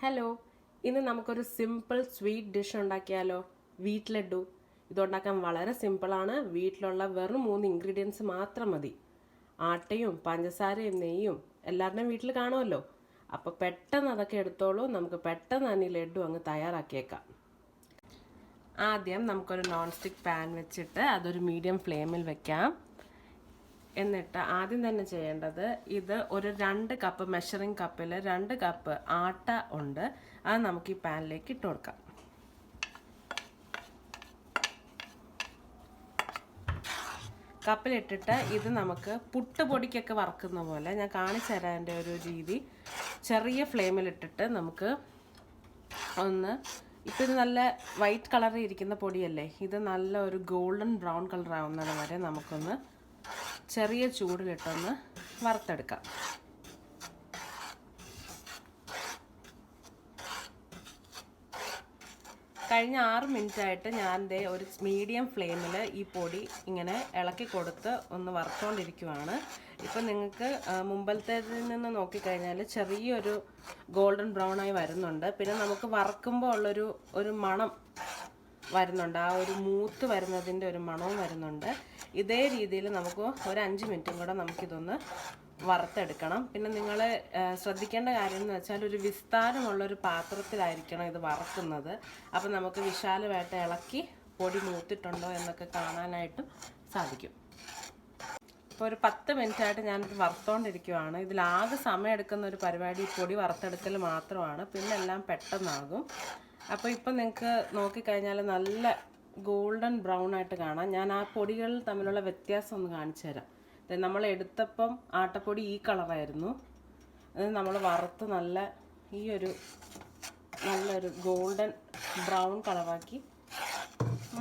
Hello, ഇന്ന് നമുക്കൊരു simple sweet dish ഉണ്ടാക്കിയാലോ? വീറ്റ് ലഡു. ഇതുണ്ടാക്കാൻ വളരെ സിമ്പിളാണ്. വീട്ടിലുള്ള വെറും 3 ഇൻഗ്രീഡിയൻസ് മാത്രം മതി. ആട്ടയും പഞ്ചസാരയും നെയ്യും എല്ലാവരുടെയും വീട്ടിൽ കാണുമല്ലോ. അപ്പോൾ പെട്ടെന്ന് അതൊക്കെ എടുത്തോളൂ. നമുക്ക് പെട്ടെന്ന് തന്നെ ഈ ലഡു അങ്ങ് തയ്യാറാക്കിയേക്കാം. ആദ്യം നമുക്കൊരു നോൺ സ്റ്റിക്ക് പാൻ വെച്ചിട്ട് അതൊരു മീഡിയം ഫ്ലെയിമിൽ വെക്കാം. എന്നിട്ട് ആദ്യം തന്നെ ചെയ്യേണ്ടത്, ഇത് ഒരു 2 കപ്പ് മെഷറിംഗ് കപ്പിൽ 2 കപ്പ് ആട്ട ഉണ്ട്. അത് നമുക്ക് ഈ പാനിലേക്ക് ഇട്ട് കൊടുക്കാം. കപ്പിലിട്ടിട്ട് ഇത് നമുക്ക് പുട്ടുപൊടിക്കൊക്കെ വറക്കുന്ന പോലെ ഞാൻ കാണിച്ചു തരാം. എൻ്റെ ഒരു രീതി ചെറിയ ഫ്ലെയിമിലിട്ടിട്ട് നമുക്ക് ഇപ്പം ഇത് നല്ല വൈറ്റ് കളറിൽ ഇരിക്കുന്ന പൊടിയല്ലേ, ഇത് നല്ല ഒരു ഗോൾഡൻ ബ്രൗൺ കളർ ആവുന്നത് വരെ നമുക്കൊന്ന് ചെറിയ ചൂടിലിട്ടൊന്ന് വറുത്തെടുക്കാം. കഴിഞ്ഞ 6 മിനിറ്റായിട്ട് ഞാൻ ഒരു മീഡിയം ഫ്ലെയിമിൽ ഈ പൊടി ഇങ്ങനെ ഇളക്കി കൊടുത്ത് ഒന്ന് വറുത്തുകൊണ്ടിരിക്കുവാണ്. ഇപ്പം നിങ്ങൾക്ക് മുമ്പത്തേതിൽ നിന്ന് നോക്കിക്കഴിഞ്ഞാൽ ചെറിയൊരു ഗോൾഡൻ ബ്രൗൺ ആയി വരുന്നുണ്ട്. പിന്നെ നമുക്ക് വറുക്കുമ്പോൾ ഒരു മണം വരുന്നുണ്ട്, ആ ഒരു മൂത്ത് വരുന്നതിൻ്റെ ഒരു മണവും വരുന്നുണ്ട്. ഇതേ രീതിയിൽ നമുക്ക് ഒരു 5 മിനിറ്റും കൂടെ നമുക്കിതൊന്ന് വറുത്തെടുക്കണം. പിന്നെ നിങ്ങൾ ശ്രദ്ധിക്കേണ്ട കാര്യം എന്ന് വെച്ചാൽ ഒരു വിസ്താരമുള്ളൊരു പാത്രത്തിലായിരിക്കണം ഇത് വറക്കുന്നത്. അപ്പം നമുക്ക് വിശാലമായിട്ട് ഇളക്കി പൊടി മൂത്തിട്ടുണ്ടോ എന്നൊക്കെ കാണാനായിട്ടും സാധിക്കും. ഇപ്പോൾ ഒരു 10 മിനിറ്റായിട്ട് ഞാനിത് വറുത്തുകൊണ്ടിരിക്കുവാണ്. ഇതിലാകെ സമയം എടുക്കുന്ന ഒരു പരിപാടി പൊടി വറുത്തെടുക്കൽ മാത്രമാണ്, പിന്നെ എല്ലാം പെട്ടെന്നാകും. അപ്പോൾ ഇപ്പം നിങ്ങൾക്ക് നോക്കിക്കഴിഞ്ഞാൽ നല്ല ഗോൾഡൻ ബ്രൗൺ ആയിട്ട് കാണാം. ഞാൻ ആ പൊടികൾ തമ്മിലുള്ള വ്യത്യാസം ഒന്ന് കാണിച്ചു തരാം. നമ്മൾ എടുത്തപ്പം ആട്ടപ്പൊടി ഈ കളറായിരുന്നു, അത് നമ്മൾ വറുത്ത് നല്ലൊരു ഗോൾഡൻ ബ്രൗൺ കളറാക്കി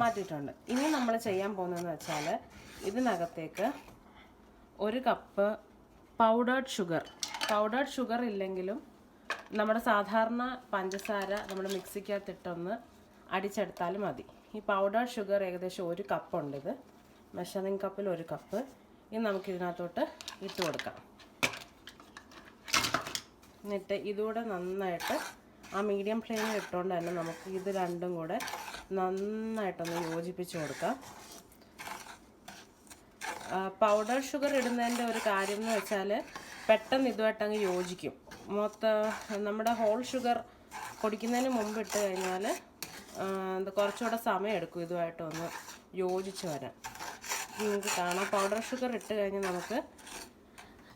മാറ്റിയിട്ടുണ്ട്. ഇനി നമ്മൾ ചെയ്യാൻ പോകുന്നതെന്ന് വെച്ചാൽ ഇതിനകത്തേക്ക് 1 കപ്പ് പൗഡേർഡ് ഷുഗർ ഇല്ലെങ്കിലും നമ്മുടെ സാധാരണ പഞ്ചസാര നമ്മൾ മിക്സിക്കകത്തിട്ടൊന്ന് അടിച്ചെടുത്താലും മതി. ഈ പൗഡർ ഷുഗർ ഏകദേശം 1 കപ്പുണ്ട്. ഇത് മെഷറിംഗ് കപ്പിൽ 1 കപ്പ്. ഇനി നമുക്കിതിനകത്തോട്ട് ഇട്ട് കൊടുക്കാം. എന്നിട്ട് ഇതുകൂടെ നന്നായിട്ട് ആ മീഡിയം ഫ്ലെയിമിൽ ഇട്ടുകൊണ്ട് തന്നെ നമുക്ക് ഇത് രണ്ടും കൂടെ നന്നായിട്ടൊന്ന് യോജിപ്പിച്ച് കൊടുക്കാം. പൗഡർ ഷുഗർ ഇടുന്നതിൻ്റെ ഒരു കാര്യം എന്ന് വെച്ചാൽ പെട്ടെന്ന് ഇതുമായിട്ടങ്ങ് യോജിക്കും. നമ്മുടെ ഹോൾ ഷുഗർ പൊടിക്കുന്നതിന് മുമ്പ് ഇട്ട് കഴിഞ്ഞാൽ കുറച്ചുകൂടെ സമയം എടുക്കും ഇതുമായിട്ടൊന്ന് യോജിച്ച് വരാൻ. നിങ്ങൾക്ക് കാണാം, പൗഡർ ഷുഗർ ഇട്ട് കഴിഞ്ഞാൽ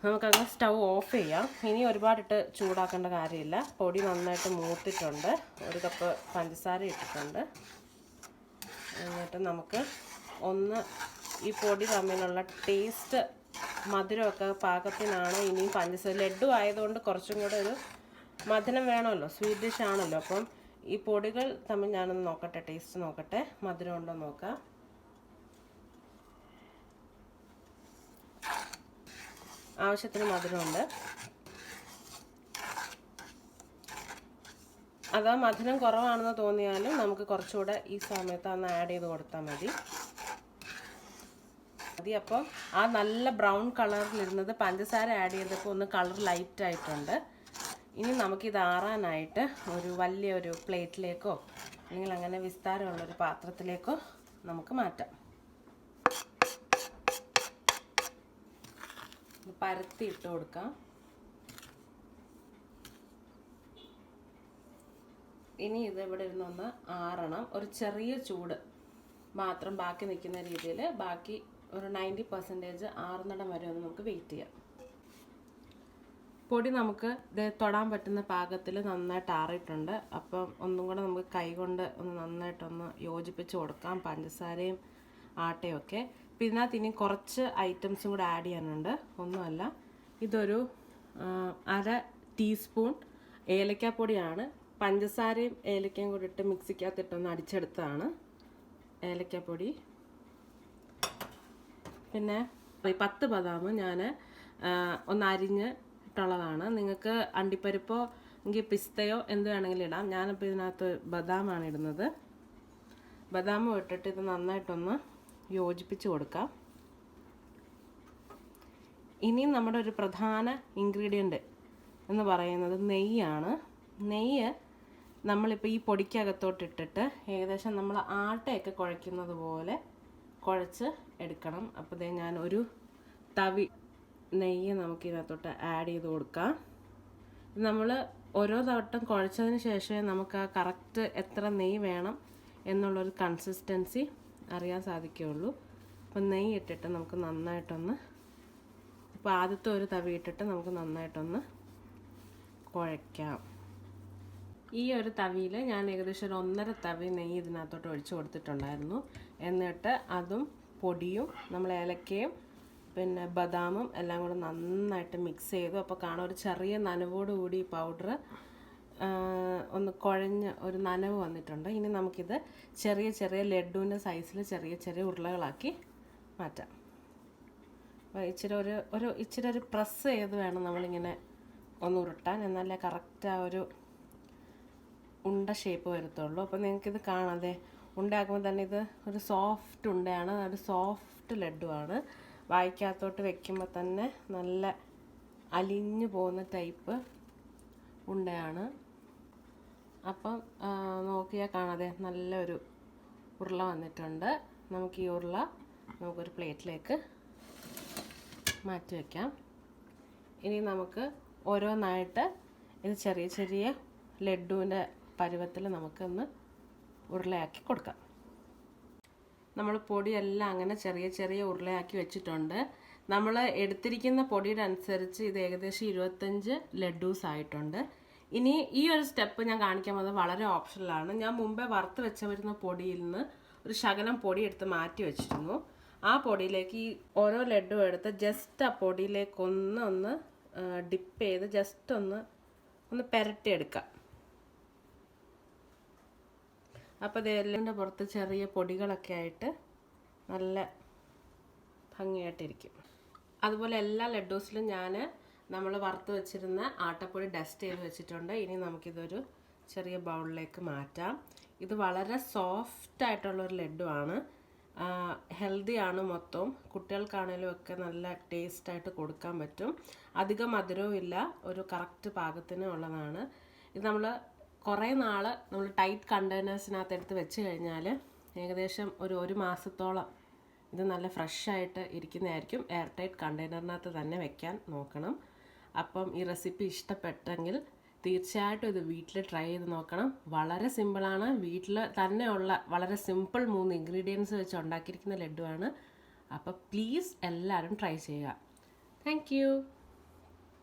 നമുക്കങ്ങ് സ്റ്റൗ ഓഫ് ചെയ്യാം. ഇനി ഒരുപാടിട്ട് ചൂടാക്കേണ്ട കാര്യമില്ല. പൊടി നന്നായിട്ട് മൂത്തിട്ടുണ്ട്. 1 കപ്പ് പഞ്ചസാര ഇട്ടിട്ടുണ്ട്. എന്നിട്ട് നമുക്ക് ഈ പൊടി തമ്മിലുള്ള ടേസ്റ്റ്, മധുരമൊക്കെ പാകത്തിനാണ്. ഇനിയും പഞ്ചസാര ലഡു ആയതുകൊണ്ട് കുറച്ചും കൂടെ ഒരു മധുരം വേണമല്ലോ, സ്വീറ്റ് ഡിഷ് ആണല്ലോ. അപ്പം ഈ പൊടികൾ തമ്മിൽ ഞാനൊന്ന് നോക്കട്ടെ, ടേസ്റ്റ് നോക്കട്ടെ, മധുരം ഉണ്ടോ നോക്കാം. ആവശ്യത്തിന് മധുരമുണ്ട്. അതാ മധുരം കുറവാണെന്ന് തോന്നിയാലും നമുക്ക് കുറച്ചുകൂടെ ഈ സമയത്ത് ഒന്ന് ആഡ് ചെയ്ത് കൊടുത്താൽ മതി. അപ്പം ആ നല്ല ബ്രൗൺ കളറിലിരുന്നത് പഞ്ചസാര ആഡ് ചെയ്തപ്പോൾ ഒന്ന് കളർ ലൈറ്റ് ആയിട്ടുണ്ട്. ഇനി നമുക്കിത് ആറാനായിട്ട് ഒരു വലിയൊരു പ്ലേറ്റിലേക്കോ അല്ലെങ്കിൽ അങ്ങനെ വിസ്താരമുള്ളൊരു പാത്രത്തിലേക്കോ നമുക്ക് മാറ്റാം. പരത്തി ഇട്ട് കൊടുക്കാം. ഇനി ഇത് ഇവിടെ ഇരുന്നൊന്ന് ആറണം. ഒരു ചെറിയ ചൂട് മാത്രം ബാക്കി നിൽക്കുന്ന രീതിയിൽ, ബാക്കി ഒരു 90% ആറുന്നിടം വരെ ഒന്ന് നമുക്ക് വെയിറ്റ് ചെയ്യാം. പൊടി നമുക്ക് തൊടാൻ പറ്റുന്ന പാകത്തിൽ നന്നായിട്ട് ആറിയിട്ടുണ്ട്. അപ്പം ഒന്നും കൂടെ നമുക്ക് കൈ കൊണ്ട് ഒന്ന് നന്നായിട്ടൊന്ന് യോജിപ്പിച്ച് കൊടുക്കാം, പഞ്ചസാരയും ആട്ടയും ഒക്കെ. പിന്നെ ഇതിനകത്ത് ഇനി കുറച്ച് ഐറ്റംസും കൂടെ ആഡ് ചെയ്യാനുണ്ട്. ഒന്നുമല്ല, ഇതൊരു 1/2 ടീസ്പൂൺ ഏലക്കാപ്പൊടിയാണ്. പഞ്ചസാരയും ഏലക്കയും കൂടി ഇട്ട് മിക്സിക്കകത്തിട്ടൊന്ന് അടിച്ചെടുത്തതാണ് ഏലക്കാപ്പൊടി. പിന്നെ 10 ബദാം ഞാൻ ഒന്ന് അരിഞ്ഞ് ഇട്ടുള്ളതാണ്. നിങ്ങൾക്ക് അണ്ടിപ്പരിപ്പോ എങ്കിൽ പിസ്തയോ എന്ത് വേണമെങ്കിലും ഇടാം. ഞാനിപ്പോൾ ഇതിനകത്ത് ബദാമാണ് ഇടുന്നത്. ബദാമും ഇട്ടിട്ട് ഇത് നന്നായിട്ടൊന്ന് യോജിപ്പിച്ച് കൊടുക്കാം. ഇനിയും നമ്മുടെ ഒരു പ്രധാന ഇൻഗ്രീഡിയൻറ്റ് എന്ന് പറയുന്നത് നെയ്യാണ്. നെയ്യ് നമ്മളിപ്പോൾ ഈ പൊടിക്കകത്തോട്ടിട്ടിട്ട് ഏകദേശം നമ്മൾ ആട്ടയൊക്കെ കുഴയ്ക്കുന്നത് പോലെ കുഴച്ച് എടുക്കണം. അപ്പോൾ ദേ ഞാൻ ഒരു തവി നെയ്യ് നമുക്കിതിനകത്തോട്ട് ആഡ് ചെയ്ത് കൊടുക്കാം. നമ്മൾ ഓരോ തവട്ടം കുഴച്ചതിന് ശേഷമേ നമുക്ക് ആ കറക്റ്റ് എത്ര നെയ്യ് വേണം എന്നുള്ളൊരു കൺസിസ്റ്റൻസി അറിയാൻ സാധിക്കുകയുള്ളൂ. അപ്പം നെയ്യ് ഇട്ടിട്ട് നമുക്ക് നന്നായിട്ടൊന്ന്, ഇപ്പോൾ ആദ്യത്തെ ഒരു തവി ഇട്ടിട്ട് നമുക്ക് നന്നായിട്ടൊന്ന് കുഴയ്ക്കാം. ഈ ഒരു തവിയിൽ ഞാൻ ഏകദേശം ഒരു 1.5 തവി നെയ്യ് ഇതിനകത്തോട്ട് ഒഴിച്ച് കൊടുത്തിട്ടുണ്ടായിരുന്നു. എന്നിട്ട് അതും പൊടിയും നമ്മൾ ഏലക്കയും പിന്നെ ബദാമും എല്ലാം കൂടെ നന്നായിട്ട് മിക്സ് ചെയ്തു. അപ്പോൾ കാണാൻ ഒരു ചെറിയ നനവോടുകൂടി പൗഡർ ഒന്ന് കുഴഞ്ഞ് ഒരു നനവ് വന്നിട്ടുണ്ട്. ഇനി നമുക്കിത് ചെറിയ ചെറിയ ലഡുവിൻ്റെ സൈസിൽ ചെറിയ ചെറിയ ഉരുളകളാക്കി മാറ്റാം. അപ്പോൾ ഇച്ചിരി ഒരു പ്രസ് ചെയ്ത് വേണം നമ്മളിങ്ങനെ ഒന്ന് ഉരുട്ടാൻ, എന്നാലേ കറക്റ്റ് ആ ഒരു ഉണ്ട ഷേപ്പ് വരത്തുള്ളൂ. അപ്പോൾ നിങ്ങൾക്കിത് കാണാതെ ഉണ്ടയാക്കുമ്പോൾ തന്നെ ഇത് ഒരു സോഫ്റ്റ് ഉണ്ടയാണ്, ഒരു സോഫ്റ്റ് ലഡുവാണ്. വായിക്കകത്തോട്ട് വെക്കുമ്പോൾ തന്നെ നല്ല അലിഞ്ഞു പോകുന്ന ടൈപ്പ് ഉണ്ടയാണ്. അപ്പം നോക്കിയാൽ കാണാതെ നല്ലൊരു ഉരുള വന്നിട്ടുണ്ട്. നമുക്ക് ഈ ഉരുള നമുക്കൊരു പ്ലേറ്റിലേക്ക് മാറ്റി വയ്ക്കാം. ഇനി നമുക്ക് ഓരോന്നായിട്ട് ഇത് ചെറിയ ചെറിയ ലഡുവിൻ്റെ പരുവത്തിൽ നമുക്കൊന്ന് ഉരുളയാക്കി കൊടുക്കാം. നമ്മൾ പൊടിയെല്ലാം അങ്ങനെ ചെറിയ ചെറിയ ഉരുളയാക്കി വെച്ചിട്ടുണ്ട്. നമ്മൾ എടുത്തിരിക്കുന്ന പൊടിയുടെ അനുസരിച്ച് ഇത് ഏകദേശം 25 ലഡൂസ് ആയിട്ടുണ്ട്. ഇനി ഈ ഒരു സ്റ്റെപ്പ് ഞാൻ കാണിക്കാൻ പോകുന്നത് വളരെ ഓപ്ഷണലാണ്. ഞാൻ മുമ്പേ വറുത്ത് വെച്ചിരുന്ന പൊടിയിൽ നിന്ന് ഒരു ശകലം പൊടി എടുത്ത് മാറ്റി വെച്ചിരുന്നു. ആ പൊടിയിലേക്ക് ഈ ഓരോ ലഡു എടുത്ത് ജസ്റ്റ് ആ പൊടിയിലേക്ക് ഒന്ന് ഡിപ്പ് ചെയ്ത് ജസ്റ്റ് ഒന്ന് പുരട്ടിയെടുക്കാം. അപ്പോൾ ഇതെല്ലാം പുറത്ത് ചെറിയ പൊടികളൊക്കെ ആയിട്ട് നല്ല ഭംഗിയായിട്ടിരിക്കും. അതുപോലെ എല്ലാ ലഡൂസിലും നമ്മൾ വറുത്ത് വെച്ചിരുന്ന ആട്ടപ്പൊടി ഡസ്റ്റ് ചെയ്ത് വെച്ചിട്ടുണ്ട്. ഇനി നമുക്കിതൊരു ചെറിയ ബൗളിലേക്ക് മാറ്റാം. ഇത് വളരെ സോഫ്റ്റായിട്ടുള്ളൊരു ലഡുവാണ്, ഹെൽത്തിയാണ്. മൊത്തം കുട്ടികൾക്കാണേലും ഒക്കെ നല്ല ടേസ്റ്റായിട്ട് കൊടുക്കാൻ പറ്റും. അധികം മധുരവും ഇല്ല, ഒരു കറക്റ്റ് പാകത്തിന് ഉള്ളതാണ്. ഇത് നമ്മൾ കുറേ നാൾ നമ്മൾ ടൈറ്റ് കണ്ടെയ്നേഴ്സിനകത്ത് എടുത്ത് വെച്ച് കഴിഞ്ഞാൽ ഏകദേശം ഒരു മാസത്തോളം ഇത് നല്ല ഫ്രഷായിട്ട് ഇരിക്കുന്നതായിരിക്കും. എയർ ടൈറ്റ് കണ്ടെയ്നറിനകത്ത് തന്നെ വെക്കാൻ നോക്കണം. അപ്പം ഈ റെസിപ്പി ഇഷ്ടപ്പെട്ടെങ്കിൽ തീർച്ചയായിട്ടും ഇത് വീട്ടിൽ ട്രൈ ചെയ്ത് നോക്കണം. വളരെ സിമ്പിളാണ്, വീട്ടിൽ തന്നെയുള്ള വളരെ സിമ്പിൾ 3 ഇൻഗ്രീഡിയൻസ് വെച്ച് ഉണ്ടാക്കിയിരിക്കുന്ന ലഡുവാണ്. അപ്പോൾ പ്ലീസ് എല്ലാവരും ട്രൈ ചെയ്യുക. Thank you.